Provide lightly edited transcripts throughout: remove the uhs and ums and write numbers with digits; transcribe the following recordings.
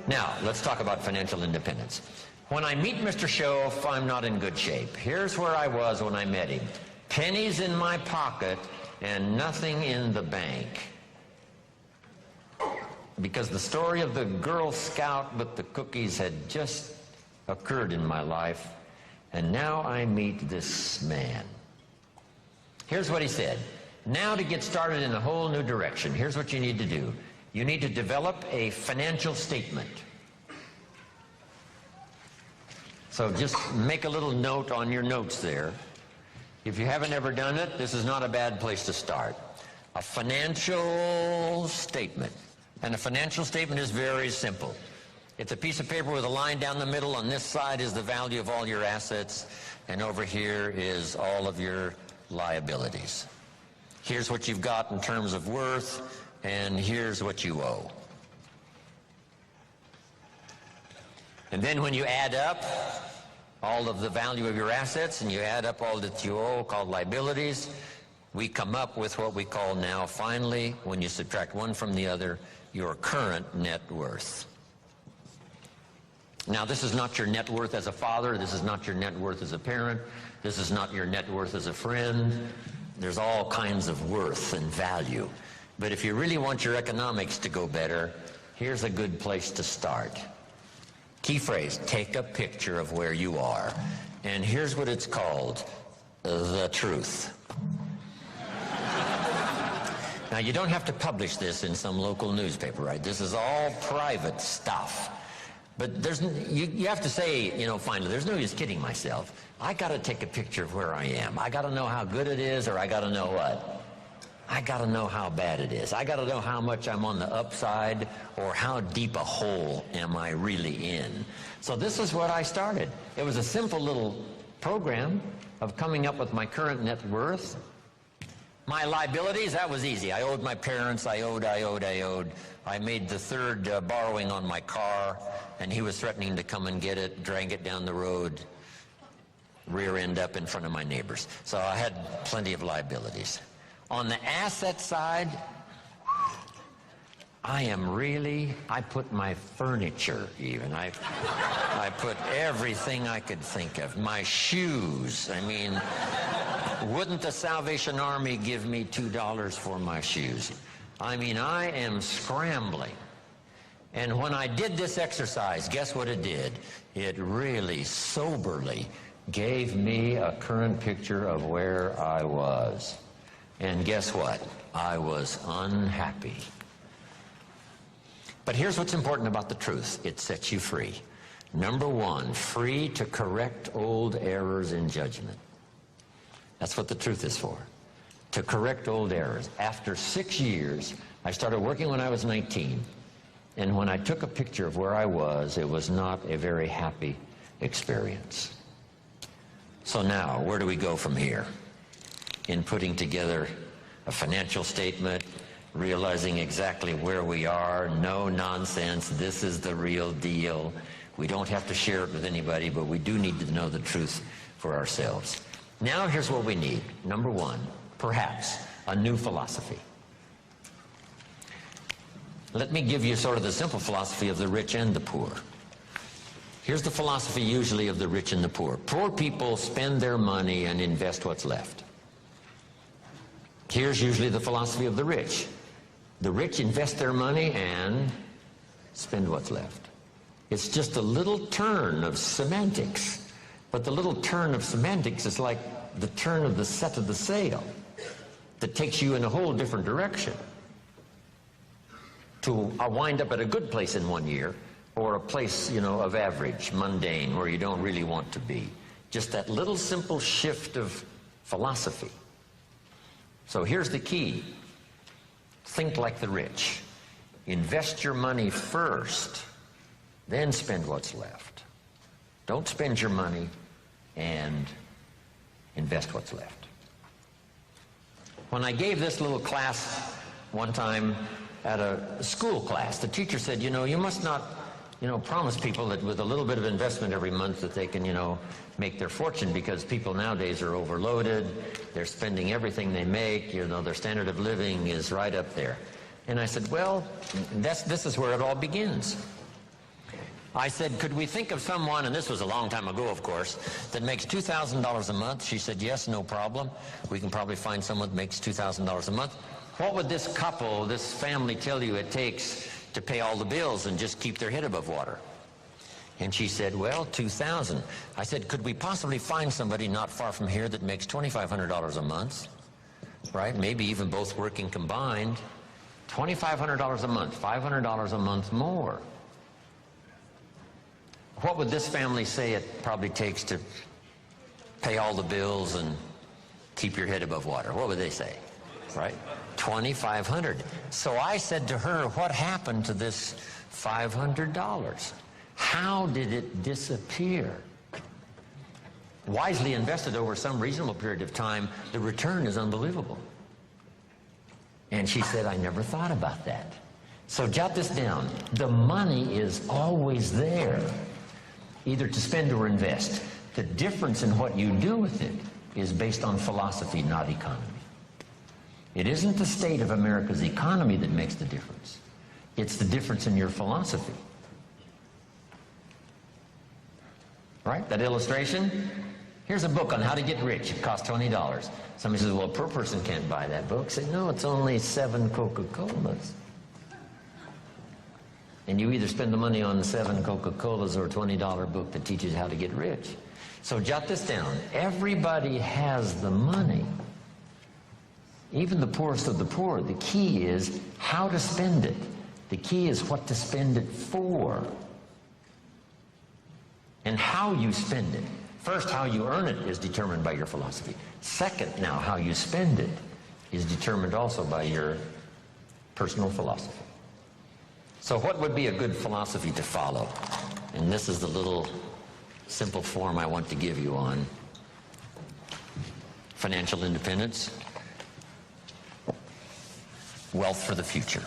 Now, let's talk about financial independence. When I meet Mr. Schoaf, I'm not in good shape. Here's where I was when I met him. Pennies in my pocket and nothing in the bank. Because the story of the Girl Scout with the cookies had just occurred in my life, and now I meet this man. Here's what he said. Now to get started in a whole new direction, here's what you need to do. You need to develop a financial statement. So just make a little note on your notes there. If you haven't ever done it, this is not a bad place to start. A financial statement. And a financial statement is very simple. It's a piece of paper with a line down the middle. On this side is the value of all your assets, and over here is all of your liabilities. Here's what you've got in terms of worth, and here's what you owe. And then when you add up all of the value of your assets and you add up all that you owe, called liabilities, we come up with what we call now, finally, when you subtract one from the other, your current net worth. Now, this is not your net worth as a father. This is not your net worth as a parent. This is not your net worth as a friend. There's all kinds of worth and value. But if you really want your economics to go better, here's a good place to start. Key phrase, take a picture of where you are. And here's what it's called, the truth. Now, you don't have to publish this in some local newspaper, right? This is all private stuff. But you have to say, you know, finally, there's no use kidding myself. I got to take a picture of where I am. I got to know how good it is, or I got to know what? I got to know how bad it is. I got to know how much I'm on the upside, or how deep a hole am I really in. So this is what I started. It was a simple little program of coming up with my current net worth. My liabilities, that was easy. I owed my parents, I owed. I made the third borrowing on my car, and he was threatening to come and get it, drag it down the road, rear end up in front of my neighbors. So I had plenty of liabilities. On the asset side, I put my furniture even. I put everything I could think of. My shoes. I mean, wouldn't the Salvation Army give me $2 for my shoes? I mean, I am scrambling. And when I did this exercise, guess what it did? It really soberly gave me a current picture of where I was. And guess what? I was unhappy. But here's what's important about the truth. It sets you free. Number one, free to correct old errors in judgment. That's what the truth is for. To correct old errors. After 6 years, I started working when I was 19. And when I took a picture of where I was, it was not a very happy experience. So now, where do we go from here? In putting together a financial statement, realizing exactly where we are, no nonsense, this is the real deal. We don't have to share it with anybody, but we do need to know the truth for ourselves. Now here's what we need. Number one, perhaps a new philosophy. Let me give you sort of the simple philosophy of the rich and the poor. Here's the philosophy usually of the rich and the poor. Poor people spend their money and invest what's left. Here's usually the philosophy of the rich. The rich invest their money and spend what's left. It's just a little turn of semantics. But the little turn of semantics is like the turn of the set of the sail that takes you in a whole different direction to wind up at a good place in 1 year, or a place, you know, of average, mundane, where you don't really want to be. Just that little simple shift of philosophy. So here's the key. Think like the rich. Invest your money first, then spend what's left. Don't spend your money and invest what's left. When I gave this little class one time at a school class, the teacher said, you know, you must not, you know, promise people that with a little bit of investment every month that they can, you know, make their fortune, because people nowadays are overloaded. They're spending everything they make. You know, their standard of living is right up there. And I said, well, this is where it all begins. I said, could we think of someone, and this was a long time ago, of course, that makes $2,000 a month? She said, yes, no problem. We can probably find someone that makes $2,000 a month. What would this couple, this family tell you it takes to pay all the bills and just keep their head above water? And she said, well, $2,000. I said, could we possibly find somebody not far from here that makes $2,500 a month, right? Maybe even both working combined. $2,500 a month, $500 a month more. What would this family say it probably takes to pay all the bills and keep your head above water? What would they say, right? $2,500. So I said to her, what happened to this $500? How did it disappear? Wisely invested over some reasonable period of time, the return is unbelievable. And she said, I never thought about that. So jot this down. The money is always there, either to spend or invest. The difference in what you do with it is based on philosophy, not economy. It isn't the state of America's economy that makes the difference. It's the difference in your philosophy. Right? That illustration? Here's a book on how to get rich. It costs $20. Somebody says, well, a poor person can't buy that book. Say, no, it's only 7 Coca-Colas. And you either spend the money on 7 Coca-Colas or a $20 book that teaches how to get rich. So jot this down. Everybody has the money. Even the poorest of the poor. The key is how to spend it. The key is what to spend it for. And how you spend it. First, how you earn it is determined by your philosophy. Second, now, how you spend it is determined also by your personal philosophy. So what would be a good philosophy to follow? And this is the little simple form I want to give you on financial independence, wealth for the future.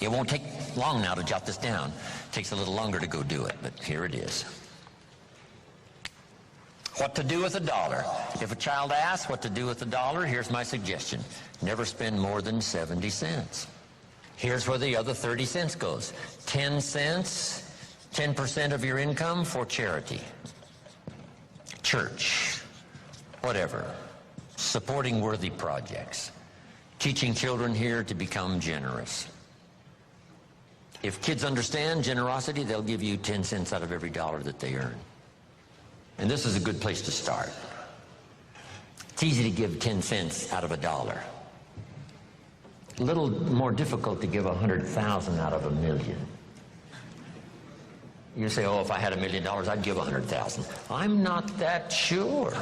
It won't take long now to jot this down. It takes a little longer to go do it, but here it is. What to do with $1? If a child asks what to do with $1, here's my suggestion. Never spend more than 70 cents. Here's where the other 30 cents goes. 10 cents, 10% of your income for charity, church, whatever, supporting worthy projects, teaching children here to become generous. If kids understand generosity, they'll give you 10 cents out of every dollar that they earn. And this is a good place to start. It's easy to give 10 cents out of $1. A little more difficult to give 100,000 out of $1 million. You say, oh, if I had $1 million, I'd give 100,000. I'm not that sure.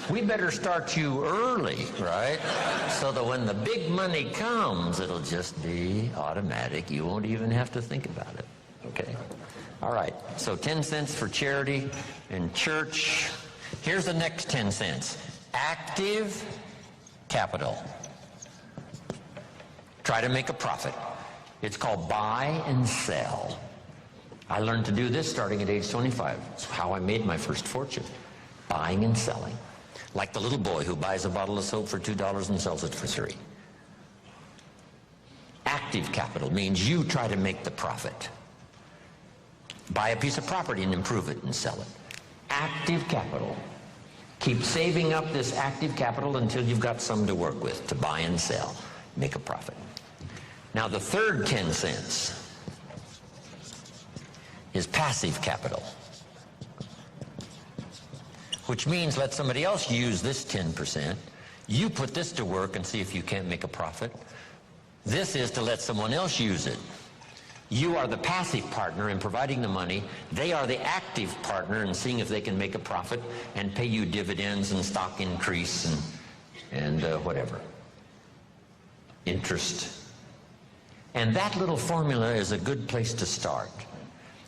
We better start you early, right? So that when the big money comes, it'll just be automatic. You won't even have to think about it, okay? All right, so 10 cents for charity and church. Here's the next 10 cents. Active capital. Try to make a profit. It's called buy and sell. I learned to do this starting at age 25. It's how I made my first fortune, buying and selling. Like the little boy who buys a bottle of soap for $2 and sells it for $3. Active capital means you try to make the profit. Buy a piece of property and improve it and sell it. Active capital. Keep saving up this active capital until you've got some to work with to buy and sell. Make a profit. Now the third 10 cents is passive capital, which means let somebody else use this 10%. You put this to work and see if you can't make a profit. This is to let someone else use it. You are the passive partner in providing the money. They are the active partner in seeing if they can make a profit and pay you dividends and stock increase and whatever. Interest. And that little formula is a good place to start.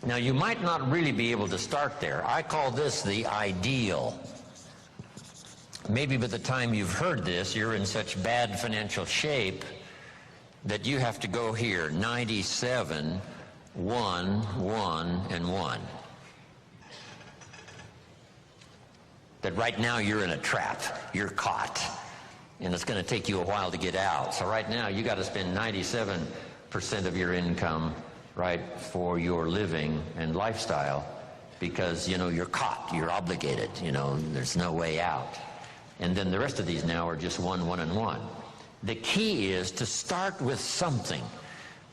Now, you might not really be able to start there. I call this the ideal. Maybe by the time you've heard this, you're in such bad financial shape that you have to go here, 97, 1, 1, and 1. That right now you're in a trap. You're caught. and it's going to take you a while to get out. So right now, you got to spend 97% of your income, right, for your living and lifestyle, because, you know, you're caught, you're obligated, you know, there's no way out. And then the rest of these now are just one, and one. The key is to start with something.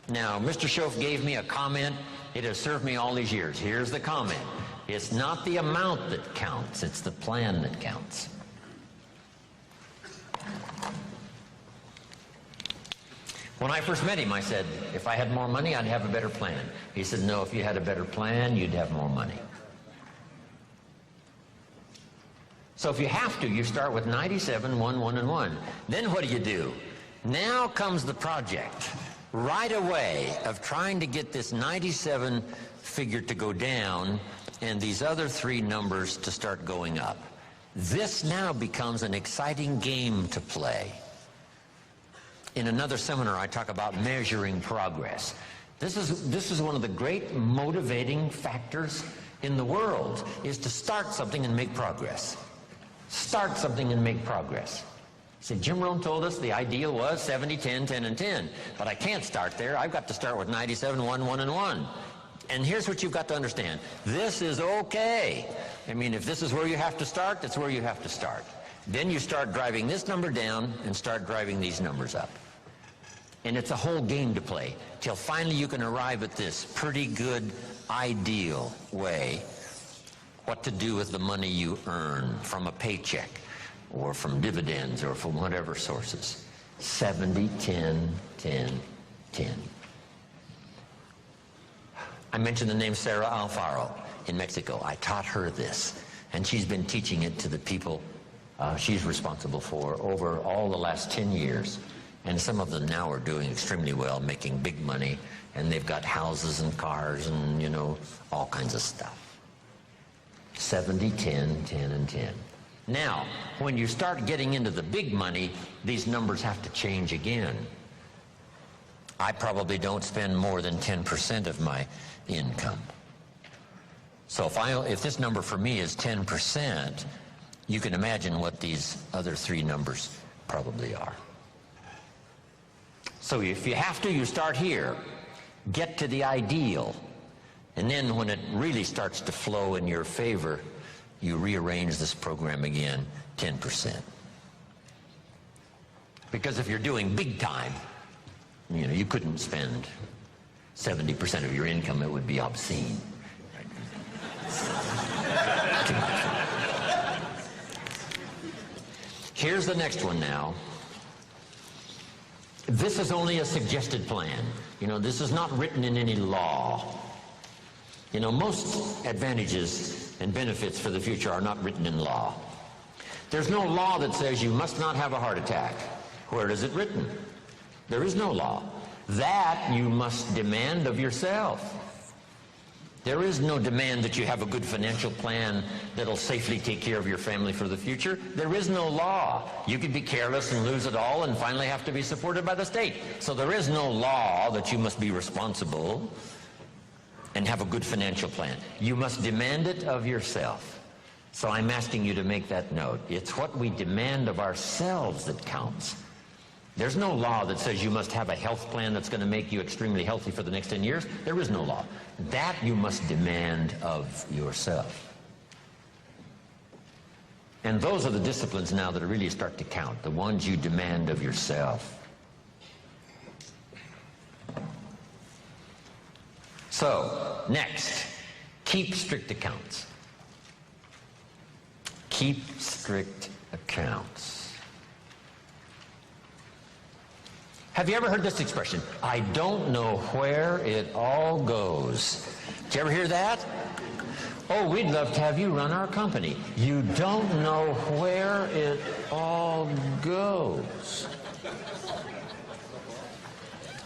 Now, Mr. Schoaf gave me a comment. It has served me all these years. Here's the comment. It's not the amount that counts, it's the plan that counts. When I first met him, I said, if I had more money, I'd have a better plan. He said, no, if you had a better plan, you'd have more money. So if you have to, you start with 97, 1, and 1. Then what do? Now comes the project right away of trying to get this 97 figure to go down and these other three numbers to start going up. This now becomes an exciting game to play. In another seminar, I talk about measuring progress. This is one of the great motivating factors in the world, is to start something and make progress. Start something and make progress. See, Jim Rohn told us the ideal was 70, 10, 10, and 10. But I can't start there. I've got to start with 97, 1, and 1. And here's what you've got to understand. This is okay. I mean, if this is where you have to start, that's where you have to start. Then you start driving this number down and start driving these numbers up. And it's a whole game to play till finally you can arrive at this pretty good ideal way what to do with the money you earn from a paycheck or from dividends or from whatever sources. 70, 10, 10, 10. I mentioned the name Sarah Alfaro in Mexico. I taught her this, and she's been teaching it to the people she's responsible for over all the last 10 years. And some of them now are doing extremely well, making big money, and they've got houses and cars and, you know, all kinds of stuff. 70, 10, 10, and 10. Now, when you start getting into the big money, these numbers have to change again. I probably don't spend more than 10% of my income. So if this number for me is 10%, you can imagine what these other three numbers probably are. So if you have to, you start here. Get to the ideal. And then when it really starts to flow in your favor, you rearrange this program again, 10%. Because if you're doing big time, you know, you couldn't spend 70% of your income. It would be obscene. Too much. Here's the next one now. This is only a suggested plan. You know, this is not written in any law. You know, most advantages and benefits for the future are not written in law. There's no law that says you must not have a heart attack. Where is it written? There is no law. That you must demand of yourself. There is no demand that you have a good financial plan that'll safely take care of your family for the future. There is no law. You could be careless and lose it all and finally have to be supported by the state. So there is no law that you must be responsible and have a good financial plan. You must demand it of yourself. So I'm asking you to make that note. It's what we demand of ourselves that counts. There's no law that says you must have a health plan that's going to make you extremely healthy for the next 10 years. There is no law. That you must demand of yourself. And those are the disciplines now that really start to count, the ones you demand of yourself. So, next, keep strict accounts. Keep strict accounts. Have you ever heard this expression? I don't know where it all goes. Did you ever hear that? Oh, we'd love to have you run our company. You don't know where it all goes.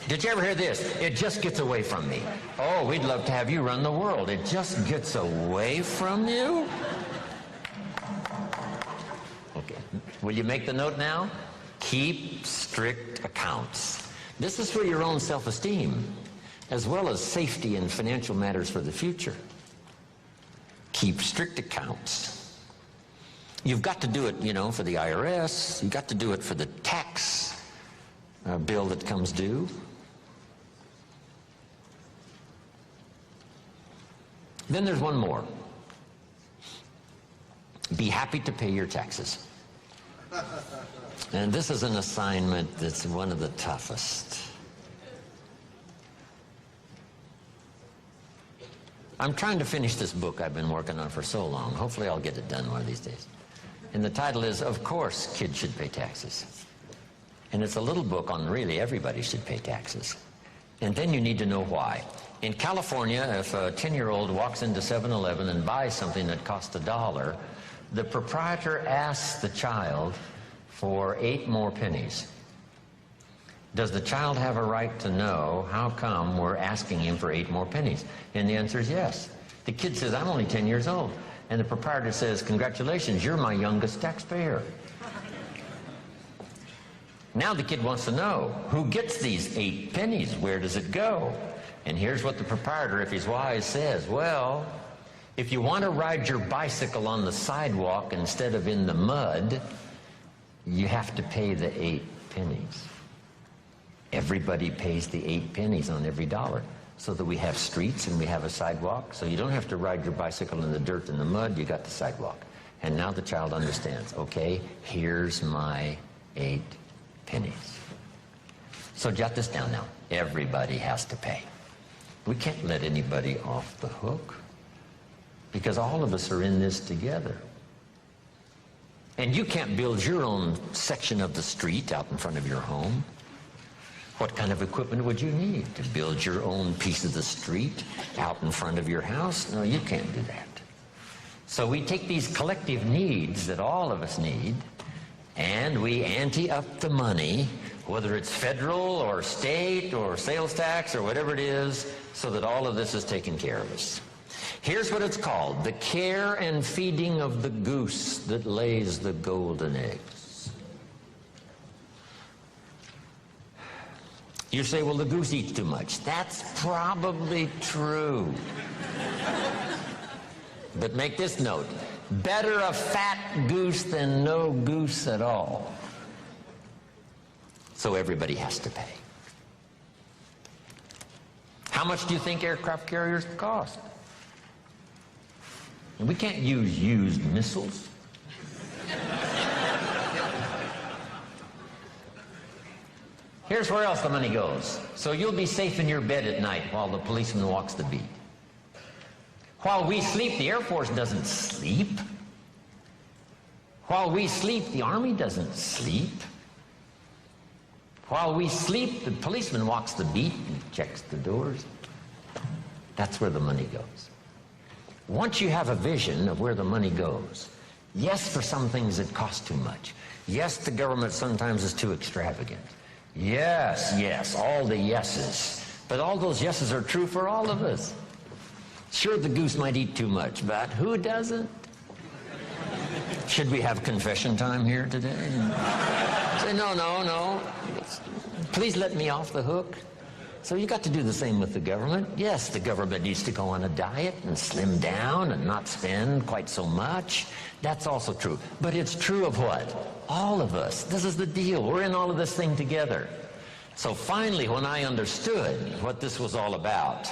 Did you ever hear this? It just gets away from me. Oh, we'd love to have you run the world. It just gets away from you? Okay. Will you make the note now? Keep strict accounts. This is for your own self-esteem, as well as safety and financial matters for the future. Keep strict accounts. You've got to do it, you know, for the IRS. You've got to do it for the tax bill that comes due. Then there's one more. Be happy to pay your taxes. And this is an assignment that's one of the toughest. I'm trying to finish this book I've been working on for so long. Hopefully I'll get it done one of these days. And the title is, Of Course Kids Should Pay Taxes. And it's a little book on really everybody should pay taxes. And then you need to know why. In California, if a 10-year-old walks into 7-Eleven and buys something that costs $1, the proprietor asks the child for 8 more pennies. Does the child have a right to know how come we're asking him for 8 more pennies? And the answer is yes. The kid says, I'm only 10 years old. And the proprietor says, congratulations, you're my youngest taxpayer. Now the kid wants to know, who gets these 8 pennies? Where does it go? And here's what the proprietor, if he's wise, says. Well, if you want to ride your bicycle on the sidewalk instead of in the mud, you have to pay the 8 pennies. Everybody pays the 8 pennies on every dollar, so that we have streets and we have a sidewalk. So you don't have to ride your bicycle in the dirt and the mud, you got the sidewalk. And now the child understands, okay, here's my 8 pennies. So jot this down now. Everybody has to pay. We can't let anybody off the hook, because all of us are in this together. And you can't build your own section of the street out in front of your home. What kind of equipment would you need to build your own piece of the street out in front of your house? No, you can't do that. So we take these collective needs that all of us need, and we ante up the money, whether it's federal or state or sales tax or whatever it is, so that all of this is taken care of us. Here's what it's called: the care and feeding of the goose that lays the golden eggs. You say, well, the goose eats too much. That's probably true. But make this note: better a fat goose than no goose at all. So everybody has to pay. How much do you think aircraft carriers cost? And we can't use used missiles. Here's where else the money goes. So you'll be safe in your bed at night while the policeman walks the beat. While we sleep, the Air Force doesn't sleep. While we sleep, the Army doesn't sleep. While we sleep, the policeman walks the beat and checks the doors. That's where the money goes. Once you have a vision of where the money goes, yes, for some things it costs too much. Yes, the government sometimes is too extravagant. Yes, yes, all the yeses. But all those yeses are true for all of us. Sure, the goose might eat too much, but who doesn't? Should we have confession time here today? Say, no. Please let me off the hook. So you got to do the same with the government. Yes, the government needs to go on a diet and slim down and not spend quite so much. That's also true. But it's true of what? All of us. This is the deal. We're in all of this thing together. So finally, when I understood what this was all about,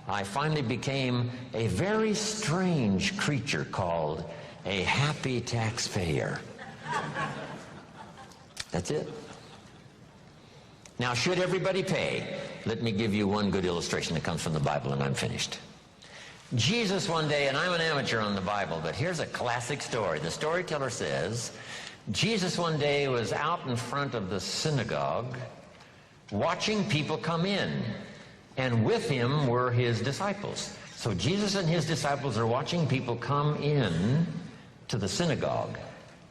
I finally became a very strange creature called a happy taxpayer. That's it. Now, should everybody pay? Let me give you one good illustration that comes from the Bible, and I'm finished. Jesus one day, and I'm an amateur on the Bible, but here's a classic story. The storyteller says, Jesus one day was out in front of the synagogue watching people come in, and with him were his disciples. So Jesus and his disciples are watching people come in to the synagogue.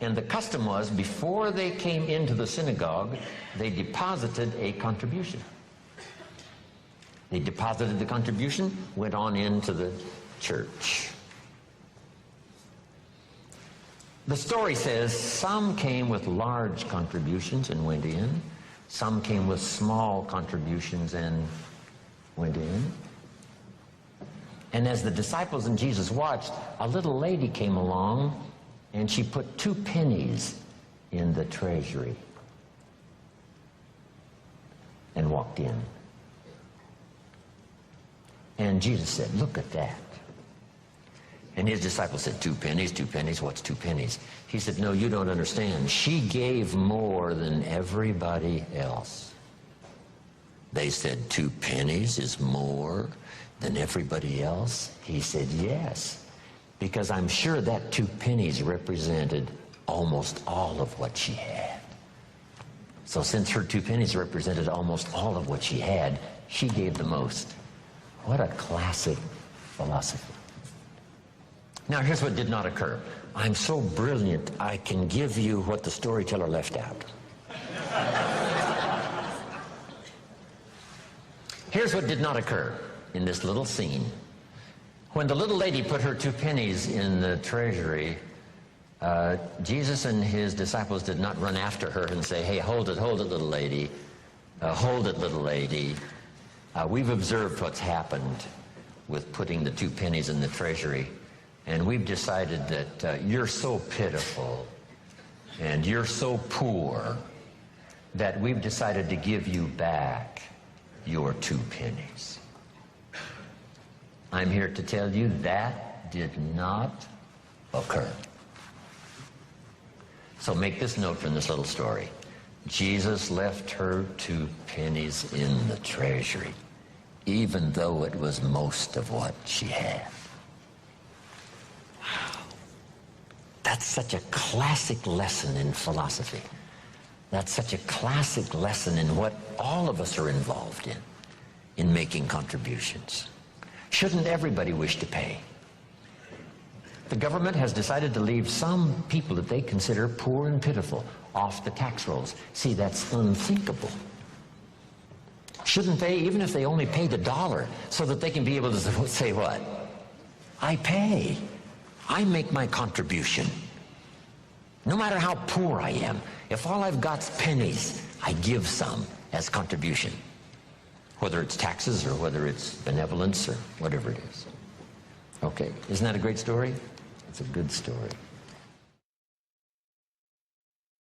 And the custom was, before they came into the synagogue, they deposited a contribution. They deposited the contribution, went on into the church. The story says some came with large contributions and went in. Some came with small contributions and went in. And as the disciples and Jesus watched, a little lady came along and she put 2 pennies in the treasury and walked in. And Jesus said, look at that. And his disciples said, 2 pennies, 2 pennies, what's 2 pennies? He said, no, you don't understand. She gave more than everybody else. They said, 2 pennies is more than everybody else? He said, yes, because I'm sure that 2 pennies represented almost all of what she had. So since her 2 pennies represented almost all of what she had, she gave the most. What a classic philosophy. Now here's what did not occur. I'm so brilliant, I can give you what the storyteller left out. Here's what did not occur in this little scene. When the little lady put her 2 pennies in the treasury, Jesus and his disciples did not run after her and say, hey, hold it, little lady. Hold it, little lady. We've observed what's happened with putting the 2 pennies in the treasury, and we've decided that you're so pitiful and you're so poor that we've decided to give you back your 2 pennies. I'm here to tell you that did not occur. So make this note from this little story. Jesus left her 2 pennies in the treasury, even though it was most of what she had. Wow. That's such a classic lesson in philosophy. That's such a classic lesson in what all of us are involved in making contributions. Shouldn't everybody wish to pay? The government has decided to leave some people that they consider poor and pitiful off the tax rolls. See, that's unthinkable. Shouldn't they, even if they only paid $1, so that they can be able to say what? I pay. I make my contribution. No matter how poor I am, if all I've got's pennies, I give some as contribution. Whether it's taxes or whether it's benevolence or whatever it is. Okay, isn't that a great story? It's a good story.